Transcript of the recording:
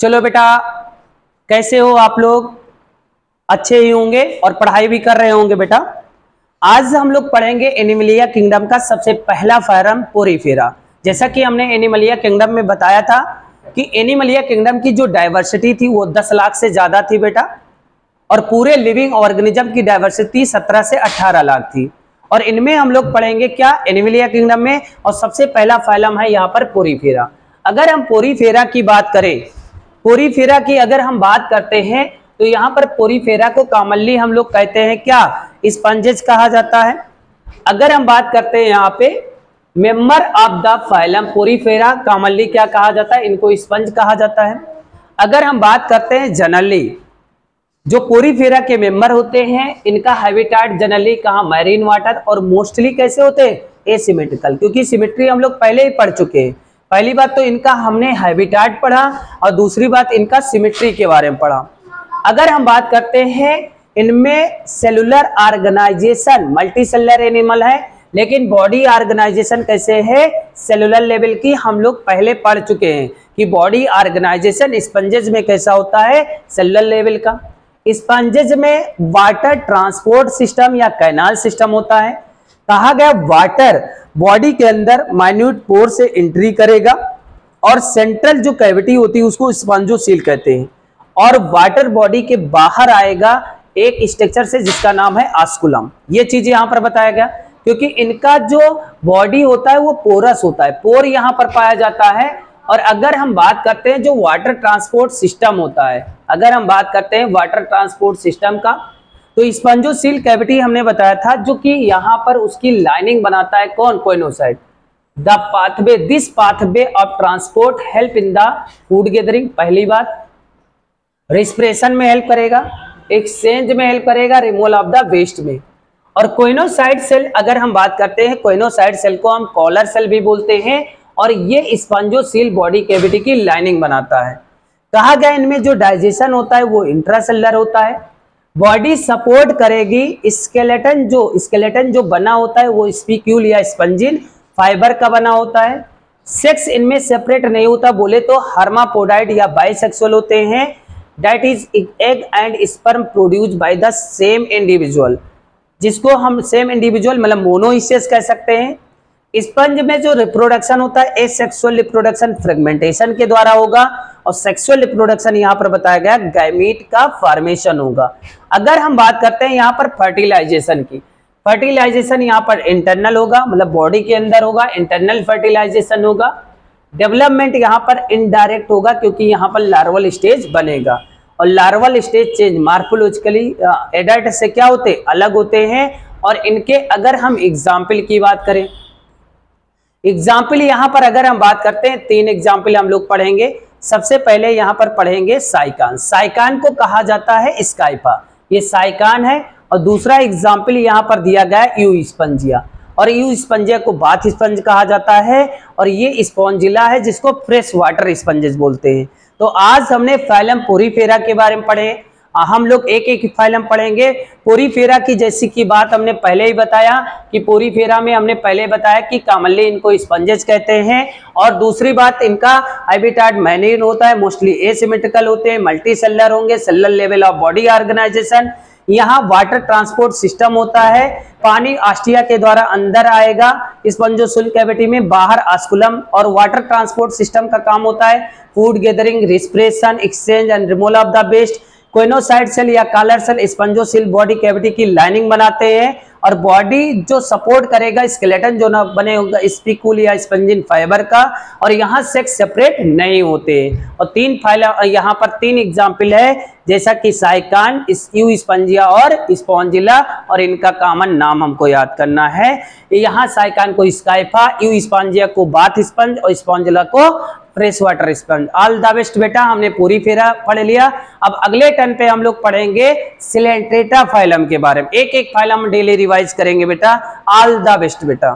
चलो बेटा, कैसे हो आप लोग? अच्छे ही होंगे और पढ़ाई भी कर रहे होंगे बेटा। आज हम लोग पढ़ेंगे एनिमलिया किंगडम का सबसे पहला फार्म पोरीफेरा। जैसा कि हमने एनिमलिया किंगडम में बताया था कि एनिमलिया किंगडम की जो डाइवर्सिटी थी वो 10 लाख से ज्यादा थी बेटा, और पूरे लिविंग ऑर्गेनिज्म की डाइवर्सिटी 17 से 18 लाख थी। और इनमें हम लोग पढ़ेंगे क्या एनिमलिया किंगडम में, और सबसे पहला फाइलम है यहाँ पर पोरीफेरा। अगर हम पोरीफेरा की बात करें, पोरीफेरा की अगर हम बात करते हैं तो यहाँ पर पोरीफेरा को कॉमनली हम लोग कहते हैं क्या, स्पंजेस कहा जाता है। अगर हम बात करते हैं यहाँ पे member of the phylum Porifera, commonly क्या कहा जाता है, इनको स्पंज कहा जाता है। अगर हम बात करते हैं जनरली जो पोरीफेरा के मेंबर होते हैं, इनका हैबिटेट जनरली कहाँ, मैरीन वाटर, और मोस्टली कैसे होते हैं, एसिमेट्रिकल, क्योंकि सिमेट्री हम लोग पहले ही पढ़ चुके हैं। पहली बात तो इनका हमने हैबिटेट पढ़ा और दूसरी बात इनका सिमेट्री के बारे में पढ़ा। अगर हम बात करते हैं इनमें cellular organisation, multicellular animal है, लेकिन बॉडी ऑर्गेनाइजेशन कैसे है, सेलुलर लेवल की हम लोग पहले पढ़ चुके हैं कि बॉडी ऑर्गेनाइजेशन स्पंजेस में कैसा होता है, सेलुलर लेवल का। स्पंजेस में वाटर ट्रांसपोर्ट सिस्टम या कैनाल सिस्टम होता है। कहा गया वाटर बॉडी के अंदर माइन्यूट पोर से एंट्री करेगा और सेंट्रल जो कैविटी होती है उसको स्पंजोसील कहते हैं, और वाटर बॉडी के बाहर आएगा एक स्ट्रक्चर से जिसका नाम है ऑस्कुलम। ये चीज यहाँ पर बताया गया क्योंकि इनका जो बॉडी होता है वो पोरस होता है, पोर यहाँ पर पाया जाता है। और अगर हम बात करते हैं जो वाटर ट्रांसपोर्ट सिस्टम होता है, अगर हम बात करते हैं वाटर ट्रांसपोर्ट सिस्टम का, तो स्पंजोसील कैविटी हमने बताया था जो कि यहाँ पर उसकी लाइनिंग बनाता है कौन, coenocyte. The pathway, this pathway of transport help in the food gathering, पहली बात रेस्पिरेशन में हेल्प करेगा, एक्सचेंज में हेल्प करेगा, रिमूवल ऑफ द वेस्ट में। और कोइनोसाइट सेल अगर हम बात करते हैं, कोइनोसाइट सेल को हम कॉलर सेल भी बोलते हैं, और ये स्पंजोसील बॉडी कैविटी की लाइनिंग बनाता है। कहा गया इनमें जो डाइजेशन होता है वो इंट्रासेलुलर होता है। बॉडी सपोर्ट करेगी, स्केलेटन जो बना होता है वो स्पिक्यूल या स्पंजिन फाइबर का बना होता है। सेक्स इनमें सेपरेट नहीं होता, बोले तो हर्मापोडाइट या बाइसेक्सुअल होते हैं। That is egg and sperm produced by the same individual, जिसको हम सेम इंडिविजुअल मतलब मोनोइसियस कह सकते हैं। स्पंज में जो रिप्रोडक्शन होता है एसेक्सुअल रिप्रोडक्शन फ्रेगमेंटेशन के द्वारा होगा, और सेक्सुअल रिप्रोडक्शन यहाँ पर बताया गया गैमीट का फॉर्मेशन होगा। अगर हम बात करते हैं यहाँ पर फर्टिलाइजेशन की, फर्टिलाइजेशन यहाँ पर इंटरनल होगा, मतलब बॉडी के अंदर होगा, इंटरनल फर्टिलाइजेशन होगा। डेवलपमेंट यहाँ पर इनडायरेक्ट होगा क्योंकि यहाँ पर लार्वल स्टेज बनेगा, और larval stage change morphologically adult से क्या होते, अलग होते हैं। और इनके अगर हम एग्जाम्पल की बात करें, एग्जाम्पल यहाँ पर अगर हम बात करते हैं 3 एग्जाम्पल हम लोग पढ़ेंगे। सबसे पहले यहाँ पर पढ़ेंगे साइकान, साइकान को कहा जाता है स्काइपा, ये साइकान है। और दूसरा एग्जाम्पल यहाँ पर दिया गया है यू स्पंजिया, और यू स्पंजिया को बाथ स्पंज कहा जाता है, और ये स्पॉन्जिला है जिसको फ्रेश वाटर स्पंजेस बोलते हैं। तो आज हमने फाइलम पोरीफेरा के बारे में पढ़े, हम लोग एक एक फाइलम पढ़ेंगे। पोरीफेरा की जैसी की बात हमने पहले ही बताया कि पोरीफेरा में हमने पहले बताया कि कॉमनली इनको स्पंजेस कहते हैं, और दूसरी बात इनका हैबिटेट मैरीन होता है, मोस्टली एसिमेट्रिकल होते हैं, मल्टी सेलुलर होंगे, cellular level of body organisation. यहाँ वाटर ट्रांसपोर्ट सिस्टम होता है, पानी ऑस्टिया के द्वारा अंदर आएगा स्पंजोसील कैविटी में, बाहर ऑस्कुलम। और वाटर ट्रांसपोर्ट सिस्टम का काम होता है food gathering, respiration, exchange and removal of the waste. Choanocyte cell या collar cell spongocoel body cavity की लाइनिंग बनाते हैं, और बॉडी जो सपोर्ट करेगा स्केलेटन जो ना बने होगा स्पिक्यूल या स्पंजिन फाइबर का, और यहाँ सेक्स सेपरेट नहीं होते। और 3 फाइल यहाँ पर 3 एग्जाम्पल है, जैसा कि साइकान, यू स्पंजिया और स्पॉन्जिला, और इनका कॉमन नाम हमको याद करना है। यहाँ साइकान को स्काइफा, यू स्पंजिया को बाथ स्पंज, और स्पॉन्जिला को fresh water sponge. All the best बेटा, हमने पोरीफेरा पढ़ लिया। अब अगले टर्न पे हम लोग पढ़ेंगे सिलेंट्रेटा फाइलम के बारे में, एक एक फाइलम डेली रिवाइज करेंगे बेटा। ऑल द बेस्ट बेटा।